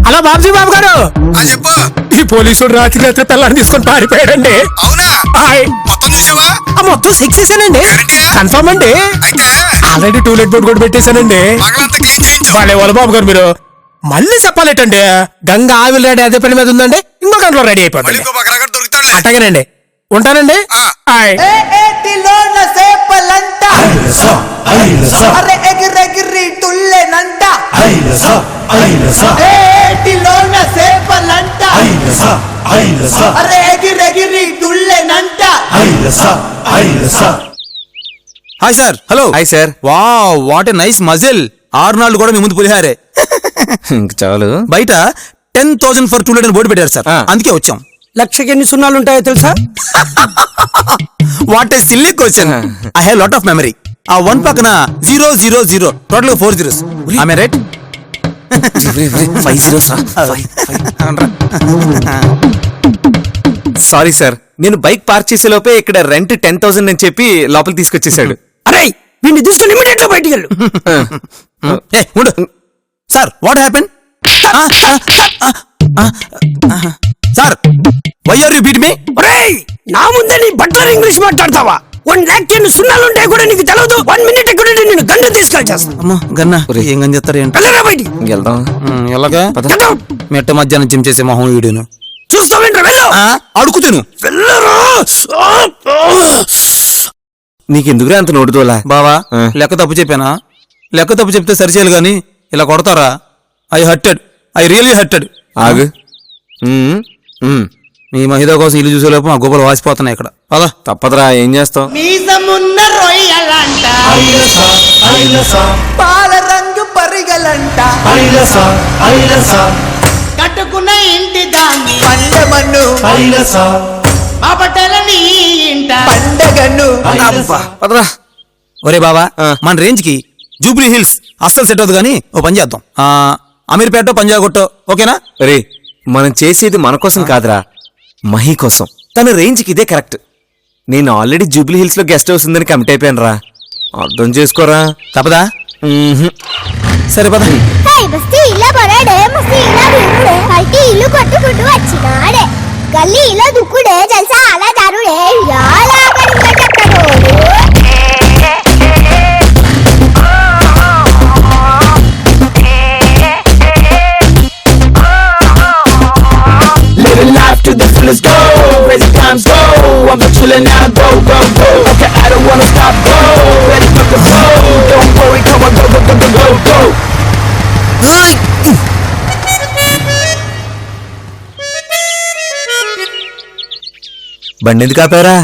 Hello Babuji బాబు గారు, చెప్పు. ఈ పోలీసుడు రాత్రి రాత్రి పిల్లని తీసుకొని పారిపోయాడండి. అవునా? మొత్తం చూసావా? మొత్తం చెక్ చేశానండి, కన్ఫర్మ్ అండి. ఆల్రెడీ టూలెట్ బోర్డు కూడా పెట్టేశానండి. వాళ్ళే వాళ్ళ బాబు గారు, మీరు మళ్ళీ చెప్పాలేటండి. గంగా ఆవిల్ రెడీ అదే పని మీద ఉందండి, ఇంకో గంటలో రెడీ అయిపోతుంది. అట్టగానండి, ఉంటానండి. Hi sir. Hello. Hi sir. Wow, what a nice muscle. 6 నాళ్ళు కూడా మీ ముందు పులిహారే. ఇంక చాలు. బయట 10,000 ఫర్ టూలెట్ అని బోర్డు పెట్టారు సార్, అందుకే వచ్చాం. లక్షకి ఎన్ని సున్నాలు ఉంటాయో తెలుసా? What a silly question. I have lot of memory. ఆ 1 పక్కన 000, టోటల్ 4 zeros. ఆమె రైట్? 5 zeros. సారీ సార్, నేను బైక్ పార్క్ చేసే లోపే ఇక్కడ రెంట్ 10,000 అని చెప్పి లోపలికి తీసుకొచ్చేసాడు. అరే వీడిని తీసుకుని ఇమీడియట్ గా బయటికి వెళ్ళు. ఉండు sir, what happen? Sir, why are you beat me? నా ముందే నీ బట్లర్ ఇంగ్లీష్ మాట్లాడతావా? 1 lakh సున్నాలు ఉంటాయి కూడా నీకు తెలవదు. 1 minute కూడా నేను గన్ను తీసుకెళ్తాను. అమ్మా గన్నా, ఏం గన్ చేస్తారు ఏంటి? వెళ్ళరా బయటికి. వెళ్దాం. ఎలాగా? మెట్ట మధ్యాహ్నం జిమ్ చేసే మొహం వీడిను చూస్తావేంట్రా? వెళ్ళు. అడుగుతాను. వెళ్ళరా. నీకెందుకురా అంత నోడుతోలా? బావా, లెక్క తప్పు చెప్పానా? లెక్క తప్పు చెప్తే సరిచేయాలి గాని ఇలా కొడతారా? I hurted, I really hurted. ఆగు. మీ మహిళ కోసం ఇల్లు చూసేలోపు మా గోపాలు వాసిపోతున్నాయి ఇక్కడ. పదా. తప్పదురా, ఏం చేస్తాం? పాల రంగు పరిగలంట, కట్టుకున్న ఇంటి దాన్ని పండమన్ను మా బట్టలని ఇంట పండగను. పదరా. ఒరే బావా, మన రేంజ్ కి జూబ్లీ హిల్స్ అస్సలు సెట్ అవుతుంది కానీ ఓ పని చేద్దాం. అమీర్పేట పంజాగుట్టో ఓకేనా? రే, మనం చేసేది మన కోసం కాదురా, మహి కోసం. తన రేంజ్కి ఇదే కరెక్ట్. నేను ఆల్రెడీ జూబ్లీ హిల్స్ లో గెస్ట్ హౌస్ ఉందని కమిట్ అయిపోయాను రా, అర్థం చేసుకోరా. తప్పదా? సరే పద. ఇల్లు కొట్టుకుంటూ వచ్చినాడే, గల్లీలో దుక్కుడే జల్సా అలా దారుడే. Living life to the fullest, go, crazy times go, I'm not chillin' now, go, go, go, okay, I don't wanna stop, go, ready for the flow, don't worry, come on, go, go, go, go, go, go. బండి ఎందుకు ఆపారా?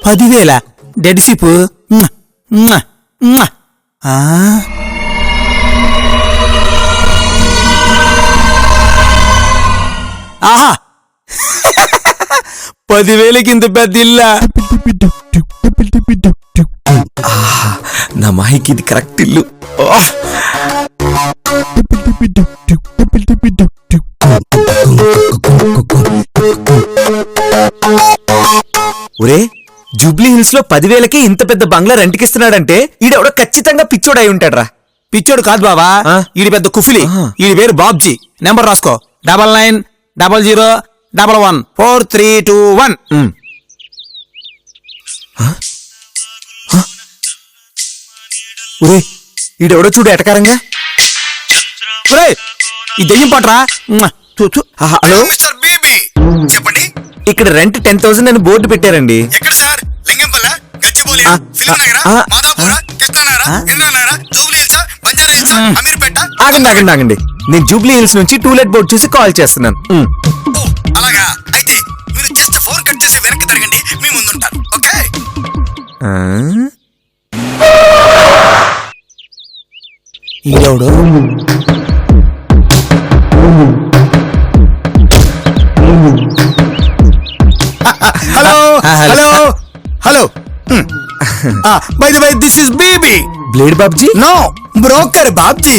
$10,000 dead SIP. ఆహా, 10,000కి ఇంత పెద్ద ఇల్లా? నా మహికి ఇది correct ఇల్లు. ఒరే, జూబ్లీ హిల్స్ లో 10,000కి ఇంత పెద్ద బంగ్లా రెంట్కిస్తున్నాడంటే ఈడెవడో ఖచ్చితంగా పిచ్చోడు అయి ఉంటాడు రా. పిచ్చోడు కాదు బావా, ఈడి పెద్ద కుఫిలి. ఈడి పేరు బాబ్జీ. నెంబర్ రాసుకో, 9900114321. ఒరే, ఈడెవడో చూడు ఎటకారంగా. ఈ దెయ్యం పాటరా. హలో మిస్టర్ బేబీ, చెప్పండి. ఇక్కడ రెంట్ 10,000 అని బోర్డు పెట్టారండి. ఎక్కడ సార్? లింగంపల్లి, గచ్చిబౌలి, ఫిల్మ్ నగరా, మాదాపూరా, కృష్ణానగరా, ఇంద్రానగరా, జూబ్లీ హిల్సా, బంజారా హిల్సా, అమీర్పేట, ఆగండి నేను జూబ్లీ హిల్స్ నుంచి టూలెట్ బోర్డ్ చూసి కాల్ చేస్తున్నాను. ఓ అలాగా అయితే మీరు జస్ట్ ఫోన్ కట్ చేసి వెనక్కి తిరగండి, మీ ముందుంటాను. ఓకే ఈడవుడు hello hello hello by the by this is baby blade Babji. No broker Babji.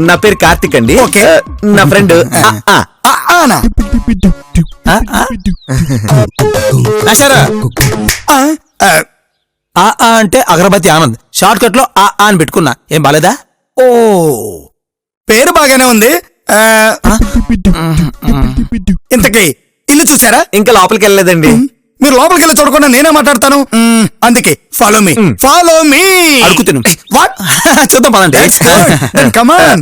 నా పేరు కార్తిక్ అండి. Okay. నా ఫ్రెండ్ అంటే అగరబత్తి ఆనంద్, షార్ట్ కట్ లో ఆ అని పెట్టుకున్నా. ఏం బాలేదా? ఓ పేరు బాగానే ఉంది. ఇంతకీ ఇల్లు చూసారా? ఇంకా లోపలికి వెళ్ళలేదండి. మీరు లోపలికి వెళ్ళి చూడకుండా నేనే మాట్లాడతాను. అందుకే ఫాలో మీ ఫాలో మీ. అడుగు తిను. వాట్? చూద్దాం పదండి. కమాన్.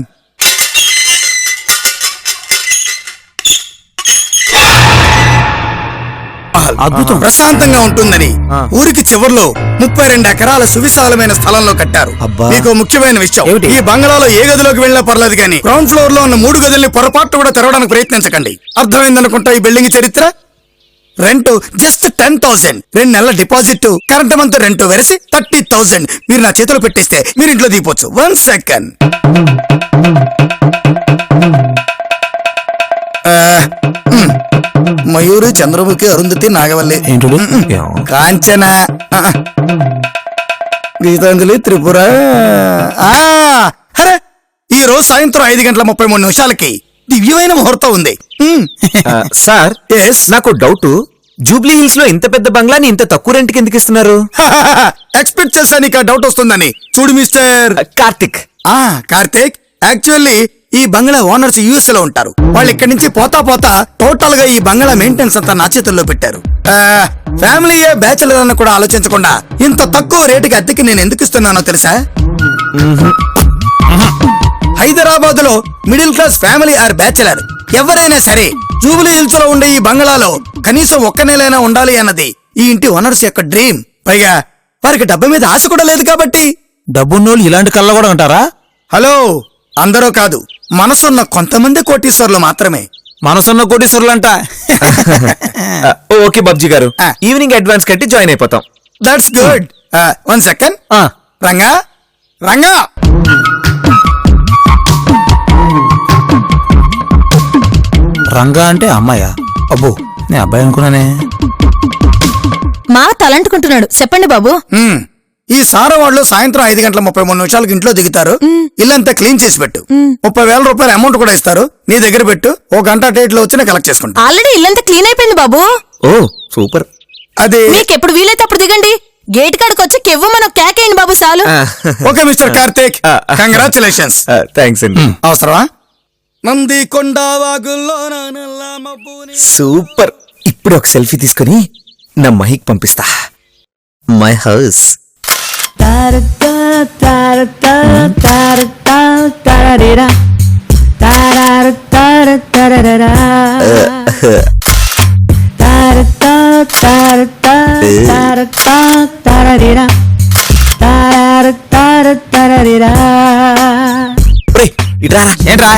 అద్భుతం. ప్రశాంతంగా ఉంటుందని ఊరికి చివర్లో 32 ఎకరాల సువిశాలమైన స్థలంలో కట్టారు. అబ్బా. మీకు ముఖ్యమైన విషయం, ఏమిటి? ఈ బంగ్లాలో ఏ గదిలోకి వెళ్ళినా పర్లేదు కానీ గ్రౌండ్ ఫ్లోర్ లో ఉన్న 3 గదుల్ని పొరపాటు కూడా తెరవడానికి ప్రయత్నించకండి. అర్థమైందనుకుంటా ఈ బిల్డింగ్ చరిత్ర. Rent just 10,000. 2 నెలల డిపాజిట్, కరెంట్ మంత్ రెంట్ వెరసి 30,000. మీరు నా చేతిలో పెట్టేస్తే మీరు ఇంట్లో దిగిపోవచ్చు. 1 సెకండ్. మయూరి, చంద్రముఖి, అరుంధతి, నాగవల్లి, ఏంటుడు? కాంచన, గీతాంజలి, త్రిపుర. అరే ఈ రోజు సాయంత్రం 5:33 దివ్యమైన ముహూర్తం ఉంది. సార్ నాకు డౌట్, జూబ్లీ హిల్స్ లో ఇంత పెద్ద బంగ్లాని ఇంత తక్కువ రెంట్కి ఎందుకు ఇస్తున్నారు? ఎక్స్పెక్ట్ చేశాను నీకు డౌట్ వస్తుందని. చూడు మిస్టర్ కార్తిక్. కార్తీక్, యాక్చువల్లీ ఈ బంగ్లా ఓనర్స్ యుఎస్ లో ఉంటారు. వాళ్ళు ఇక్కడి నుంచి పోతా టోటల్ గా ఈ బంగ్లా మెయింటెనెన్స్ అంతా నా చేతుల్లో పెట్టారు. ఫ్యామిలీ బ్యాచులర్ అని కూడా ఆలోచించకుండా ఇంత తక్కువ రేటుకి అద్దెకి నేను ఎందుకు ఇస్తున్నానో తెలుసా? హైదరాబాద్ లో middle class family or bachelor ఎవరైనా సరే జూబ్లీ హిల్స్ లో ఉండే ఈ బంగ్లాలో కనీసం 1 నెలైనా ఉండాలి అన్నది ఈ ఇంటి ఓనర్స్ యొక్క డ్రీమ్. పైగా వారికి డబ్బు మీద ఆశ కూడా లేదు కాబట్టి. డబ్బున్నోళ్ళు ఇలాంటి కళ్ళ కూడా ఉంటారా? హలో, అందరూ కాదు, మనసున్న కొంతమంది కోటీశ్వర్లు మాత్రమే. మనసున్న కోటీశ్వరులంట. ఓకే బాబ్జీ గారు, ఆ. ఈవినింగ్ అడ్వాన్స్ కట్టి జాయిన్ అయిపోతాం. That's good. 1 second. Ranga Ranga, Ranga అంటే అమ్మాయా? అబ్బో, నేను అబ్బాయి అనుకున్నానే. మా తలంటుకుంటున్నాడు. చెప్పండి బాబు. ఈ సారా వాళ్ళు సాయంత్రం 5:33 ఇంట్లో దిగుతారు. ఇల్లంతా క్లీన్ చేసి పెట్టు. 30,000 రూపాయల అమౌంట్ కూడా ఇస్తారు. నీ దగ్గర పెట్టు. 1 గంట డేట్లో వచ్చి నేను కలెక్ట్ చేసుకుంటా. ఆల్రెడీ ఇల్లంతా క్లీన్ అయిపోయింది బాబు. ఓ సూపర్. అది మీకు ఎప్పుడు వీలైతే అప్పుడు దిగండి. గేట్ కాడికి వచ్చి కెవ్వు మనం కేకేయండి బాబు చాలు. Okay mister Karthik, congratulations. Thanks అండి. అవసరమా? నంది కొండ వాగుల్లో సూపర్. ఇప్పుడు ఒక సెల్ఫీ తీసుకుని నా మహిక్ పంపిస్తా. My house. ఇట్రా. ఏంట్రా?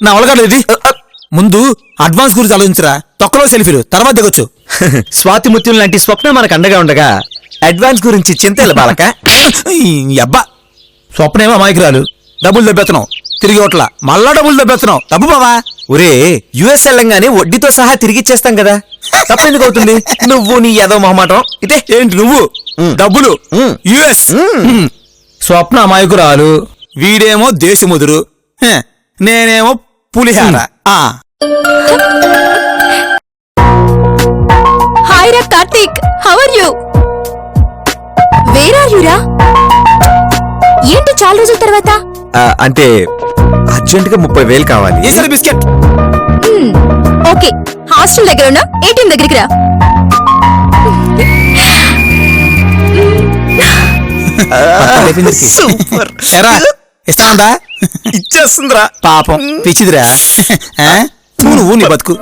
నా ఒలగాడు ఇది. ముందు అడ్వాన్స్ గురించి ఆలోచించరా. తొక్కలో సెల్ఫీలు తర్వాత దిగొచ్చు. స్వాతి ముత్యం లాంటి స్వప్న మనకు అండగా ఉండగా అడ్వాన్స్ గురించి చింతల బాలక. ఈ అబ్బా, స్వప్నేమో అమాయకురాలు. డబ్బులు దెబ్బెత్తనావు, తిరిగి ఓట్ల మళ్ళా డబ్బులు దెబ్బెత్తనావు. డబ్బు బావా. ఒరే, యుఎస్ వెళ్ళంగానే వడ్డీతో సహా తిరిగిచ్చేస్తాం కదా, తప్పెందుకు అవుతుంది? నువ్వు నీ ఏదో మొహమాటం ఇదే. ఏంటి నువ్వు? డబ్బులు యుఎస్. స్వప్న అమాయకురాలు, వీడేమో దేశముదురు, నేనేమో పులిహార. హాయ్ రా Karthik, how are you? Where are you రా? ఏంటి చాలా రోజుల తర్వాత? అంటే అర్జెంట్ గా 30,000 కావాలి. ఏసారి బిస్కెట్. ఓకే, హాస్టల్ దగ్గర ఉన్నా ఏటీఎం దగ్గరికి రా. ఎరా ఇస్తా ఉందా? ఇచ్చేస్తుందిరా. పాపం పిచ్చిదిరా. నువ్వు నీ బతుకు.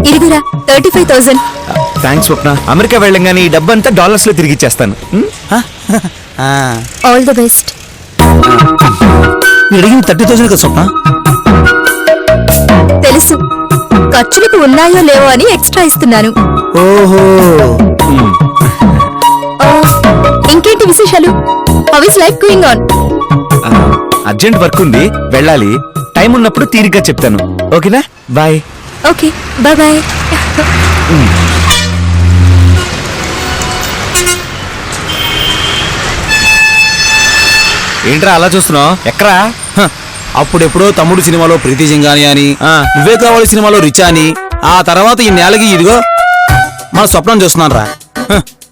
ఇదిగురా 35,000. థ్యాంక్స్ స్వప్న. అమెరికా వెళ్ళంగానే ఈ డబ్బంతా డాలర్స్ లో తిరిగి ఇచ్చేస్తాను. ఆ, ఆల్ ద బెస్ట్. నేను అడిగింది 30,000 కదా స్వప్న. తెలుసు, ఖర్చులకు ఉన్నాయో లేవో అని ఎక్స్ట్రా ఇస్తున్నాను. ఓహో, ఆ, ఇంకేంటి విశేషాలు? How is life going on? Urgent work ఉంది, వెళ్ళాలి. టైం ఉన్నప్పుడు తీరిగ్గా చెప్తాను. ఓకేనా? బాయ్. Okay, bye bye. ఏంట్రా అలా చూస్తున్నావు? ఎక్కరా? హ, అప్పుడెప్పుడో తమ్ముడు సినిమాలో ప్రీతి జింగాని అని, ఆ. నువ్వే కావాలి సినిమాలో రిచా అని, ఆ తర్వాత ఈ నేలకి ఇదిగో మన స్వప్నం చూస్తున్నాను రా.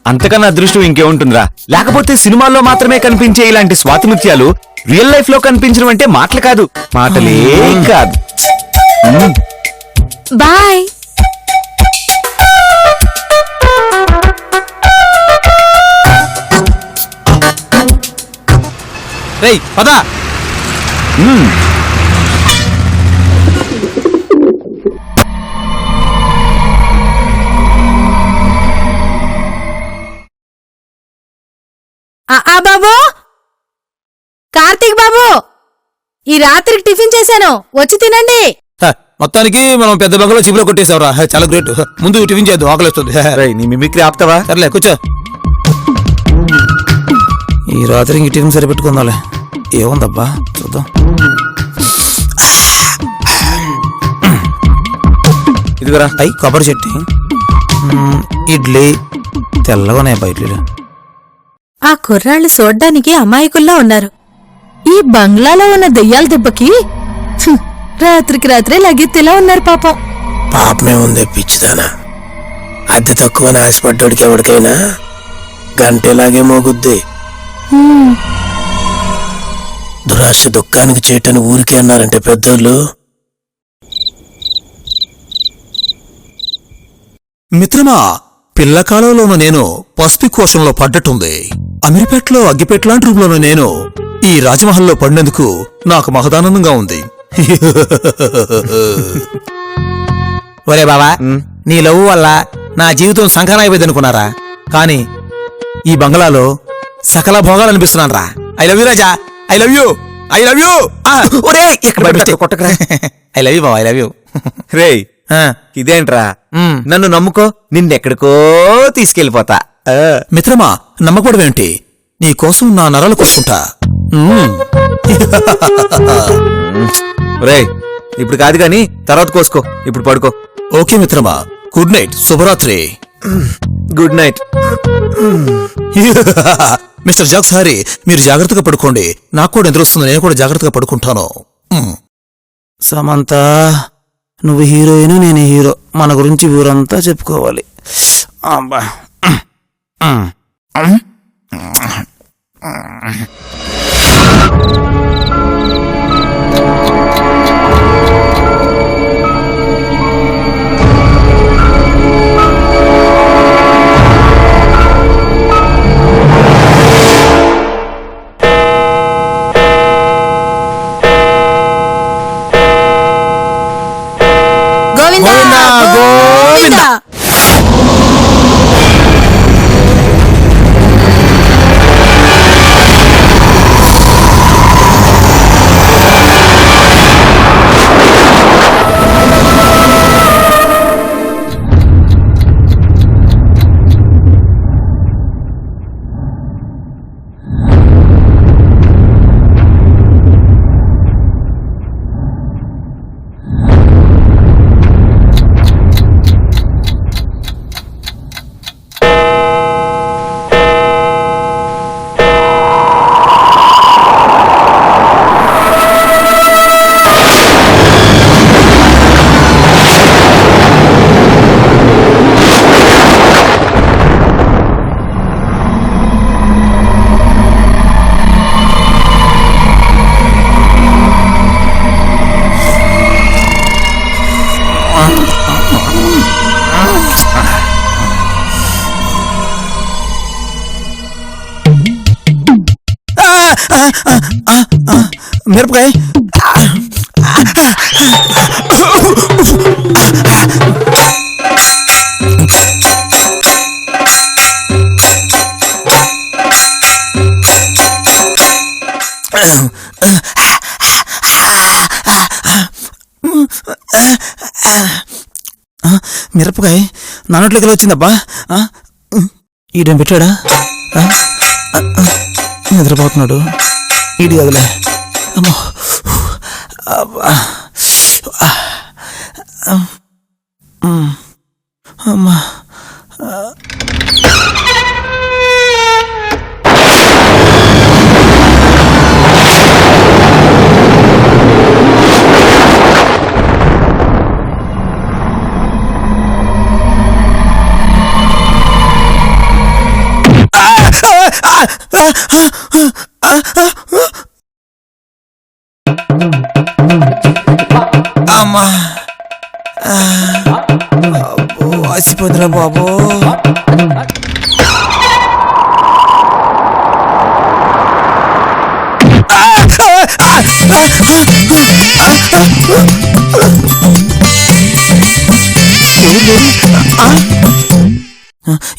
అంతకన్నా అదృష్టం ఇంకేముంటుందిరా? లేకపోతే సినిమాల్లో మాత్రమే కనిపించే ఇలాంటి స్వాతిముత్యాలు రియల్ లైఫ్ లో కనిపించడం అంటే మాటలు కాదు, మాటలే కాదు. బాయ్. రేయ్ పదా. బాబు, కార్తీక్ బాబు, ఈ రాత్రికి టిఫిన్ చేశాను, వచ్చి తినండి. హ, మొత్తానికి మనం పెద్ద బంగలో చిబులో కొట్టేసావురా. హ, చాలా గ్రేట్. హ, ముందు టిఫిన్ చేద్దాం, ఆకలిస్తుంది. హ, రేయ్, నీ మిమిక్రీ ఆపుతావా? సర్లే కూర్చో. ఈ రాత్రి ఇంక టిఫిన్ సరిపెట్టుకుందాంలే. ఏముందబ్బా చూద్దాం. ఇదిగోరా. అయ్యి కొబ్బరి చెట్టి, ఇడ్లీ తెల్లగా ఉన్నాయబ్బా ఇడ్లీలు. ఆ కుర్రాళ్ళు చూడ్డానికి అమాయకుల్లా ఉన్నారు. ఈ బంగ్లాలో ఉన్న దెయ్యాల దెబ్బకి రాత్రికి రాత్రే లగెత్తిలా ఉన్నారు పాపం. పాపమే ఉంది పిచ్చిదానా. అద్దె తక్కువని ఆశపడ్డోడికి ఎవరికైనా గంటేలాగే మోగుద్ది. దురాశ దుఃఖానికి చేటని ఊరికే అన్నారంటే పెద్దోళ్ళు. మిత్రమా, పిల్లకాలంలోనూ నేను పసిపి కోశంలో పడ్డట్టుంది. అమీర్పేటలో అగ్గిపెట్లాంటి రూపంలోనూ నేను ఈ రాజమహల్లో పడినందుకు నాకు మహదానందంగా ఉంది. ఒరే బావా, నీ లవ్ వల్ల నా జీవితం సంకనాయిపోయిందనుకున్నారా? కానీ ఈ బంగ్లాలో సకల భోగాలు అనిపిస్తున్నాను రా. ఐ లవ్ యూ రాజా, I love you, I love you. కొట్టకరా. ఐ లవ్ యూ బావా, ఐ లవ్ యూ. రేయ్, ఇదేంట్రా? నన్ను నమ్ముకో, నిన్నెక్కడికో తీసుకెళ్ళిపోతా. మిత్రమా, నమ్మకూడవేంటి? నీ కోసం నా నరాలు కోసుకుంటా. రేయ్, ఇప్పుడు కాదు గాని తర్వాత కోసుకో, ఇప్పుడు పడుకో. ఓకే మిత్రమా, గుడ్ నైట్, శుభరాత్రి. Good night. Mister Jacks Harry, మీరు జాగ్రత్తగా పడుకోండి. నాకు కూడా నిద్రొస్తుంది, నేను కూడా జాగ్రత్తగా పడుకుంటాను. సమంత, నువ్వు హీరోయిన్, నేను హీరో. మన గురించి ఊరంతా చెప్పుకోవాలి. అబ్బా. గోవిందా గోవిందా. మిరపకాయ మిరపకాయ నానట్లోకి వచ్చిందబ్బా. ఈడేం పెట్టాడా? నిద్రపోతున్నాడు. ఈడి కదలే. అమ్మో అమ్మా. అమ్మా వాసిపోతున్నా బాబు.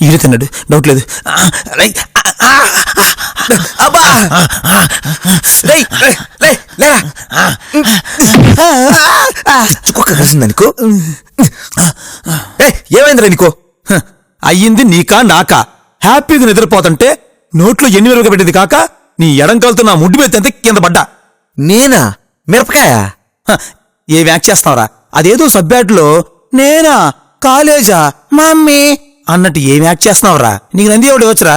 ఈడ తిన్నాడు, డౌట్ లేదు. కుక్క కలిసిందనుకో. ఏమైందిరా నీకో? అయ్యింది నీకా నాకా? హ్యాపీగా నిద్రపోతుంటే నోట్లో ఎన్ని వరకు పెట్టింది కాక నీ ఎడంకాలతో నా ముడ్డు మీద తంతే కింద పడ్డా. నేనా? మిరపకాయ? ఏ వ్యాక్ చేస్తావరా? అదేదో సబ్బ్యాట్లో నేనా కాలేజా మమ్మీ అన్నట్టు ఏ వ్యాక్ చేస్తున్నావురా? నీకు నంది ఎవడు వచ్చరా?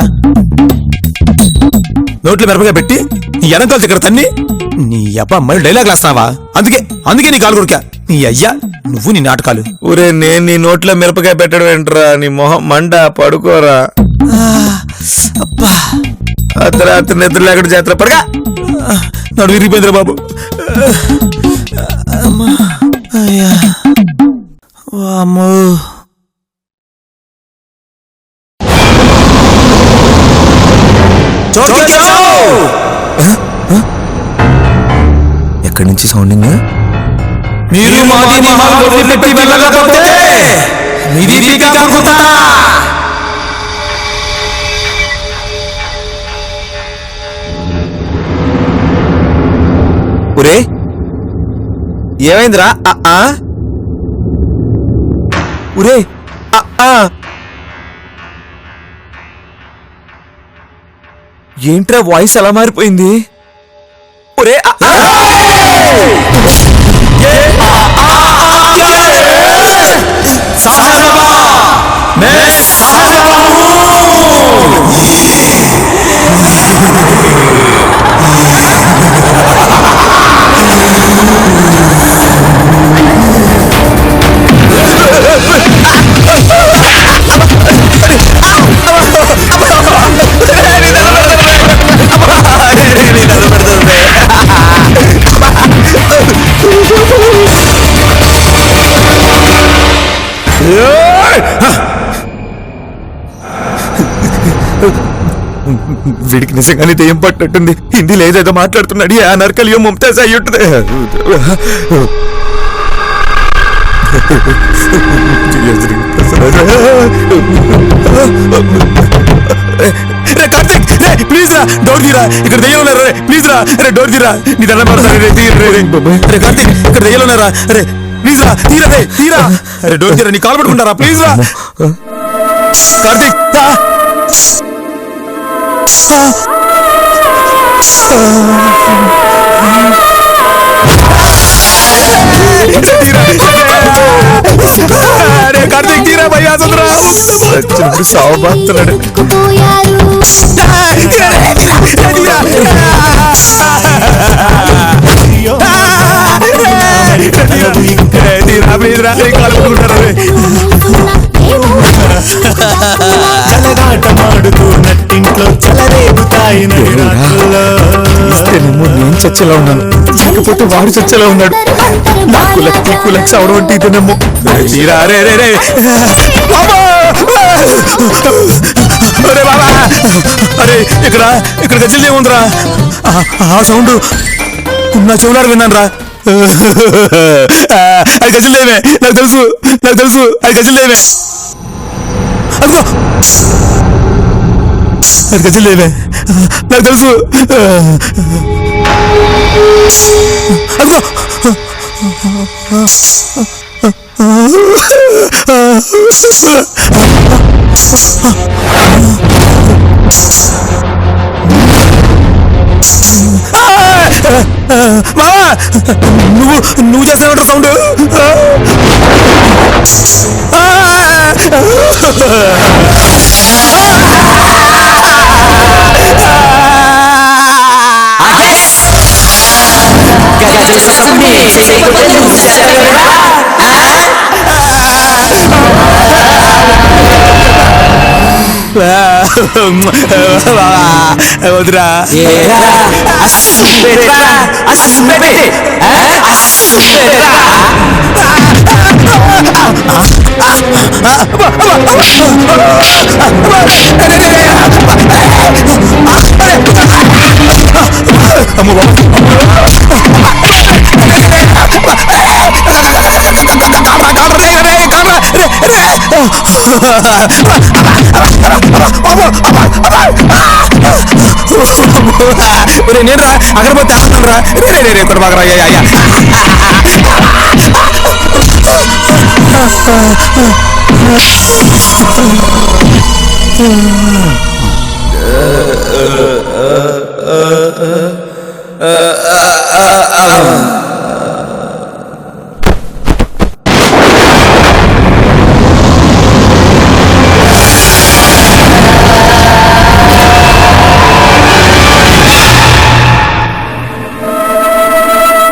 నోట్లో మిరపకాయ పెట్టి నీ ఎడంకాలు దగ్గర తన్ని నీ అబ్బా మళ్ళీ డైలాగ్ రాస్తావా? అందుకే నీ కాలు కొడుకా. నీ అయ్యా నువ్వు నీ నాటకాలు. ఊరే నేను నీ నోట్లో మిరపకాయ పెట్టడం ఏంట్రా? నీ మొహం మండ, పడుకోరా. అర్ధరాత్రి నిద్ర లేకుండా జాతర పడగా నడు విరిగిపోయిందిరా బాబు. అయ్యా వామ్మో. ఎక్కడి నుంచి సౌండింగ్? మీరు మాది నియమాలు వదిలిపెట్టి వెళ్ళకపోతే మీది తీగా కొరుకుతా. ఒరే ఏమైందిరా? ఒరే ఏంట్రా వాయిస్ ఎలా మారిపోయింది? ఒరే వీడికి నిజంగానే దెయ్యం పట్టినట్టుంది. హిందీలో ఏదేదో మాట్లాడుతున్నాడు. ఆ నరకలియో ముంతాజ్ అయ్యి ఉంటుంది. ప్లీజ్ రా, డోర్ తీరా, ఇక్కడ దెయ్యం ఉన్నారా? ప్లీజ్ రా, అరే డోర్ తీరా, నీ దండం పడతాను. అరే కార్తీక్, ఇక్కడ దెయ్యం ఉన్నారా? అరే ప్లీజ్ రా, తీరా తీరా. అరే డోర్ తీరా, నీ కాలు పట్టుకుంటారా? ప్లీజ్ రా కార్తీక్. అరే కార్తీక్ తీరా భయ్యా, సావబాస్తున్నాడు. చలగాటమాడుతూ నట్టింట్లో చలరేగుతాయి నడిరాకుల్లో. నేను చచ్చేలా ఉన్నాను, లేకపోతే వాడు చచ్చేలా ఉన్నాడు. నాకు లక్కు లక్ష అవడం అంటే ఇదేనేమో. తీరా రే రే రే బాబా! అరే బాబా, అరే ఇక్కడ ఇక్కడ గజ్జలు ఏముందిరా? ఆ సౌండ్ నా చెవులారు విన్నాను రా. అది గజ్జలేమే, నాకు తెలుసు అది గజ్జలేమే. అదిగో అది గజ్జలేమే, నాకు తెలుసు. అదిగో మామా, నువ్వు చేస్తావు సౌండ్. వద్దురా. నేను రా అగరబత్తి ఆడుతాను రా. రే రే కొడు బాగా అయ్యా.